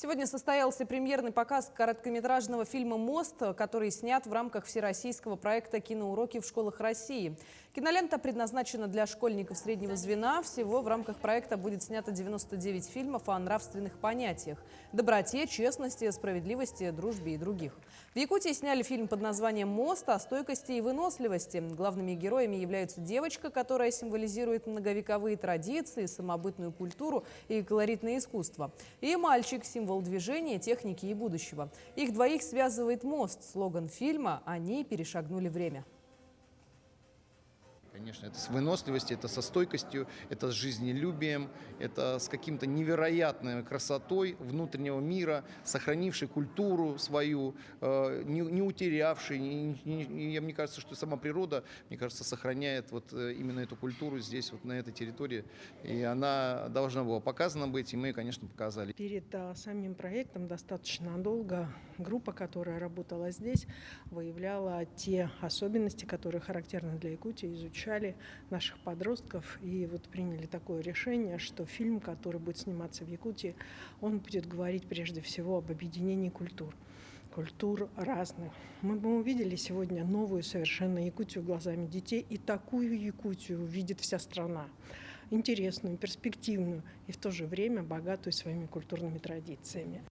Сегодня состоялся премьерный показ короткометражного фильма «Мост», который снят в рамках всероссийского проекта «Киноуроки в школах России». Кинолента предназначена для школьников среднего звена. Всего в рамках проекта будет снято 99 фильмов о нравственных понятиях – доброте, честности, справедливости, дружбе и других. В Якутии сняли фильм под названием «Мост» о стойкости и выносливости. Главными героями являются девочка, которая символизирует многовековые традиции, самобытную культуру и колоритное искусство, и мальчик – символ движения, техники и будущего. Их двоих связывает мост. Слоган фильма «Они перешагнули время». Конечно, это с выносливостью, это со стойкостью, это с жизнелюбием, это с каким-то невероятной красотой внутреннего мира, сохранившей культуру свою, не утерявшей. Мне кажется, что сама природа, мне кажется, сохраняет вот именно эту культуру здесь, вот на этой территории. И она должна была показана быть, и мы ее, конечно, показали. Перед самим проектом достаточно долго группа, которая работала здесь, выявляла те особенности, которые характерны для Якутии, изучали наших подростков и вот приняли такое решение, что фильм, который будет сниматься в Якутии, он будет говорить прежде всего об объединении культур разных. Мы увидели сегодня новую совершенно Якутию глазами детей, и такую Якутию видит вся страна. Интересную, перспективную и в то же время богатую своими культурными традициями.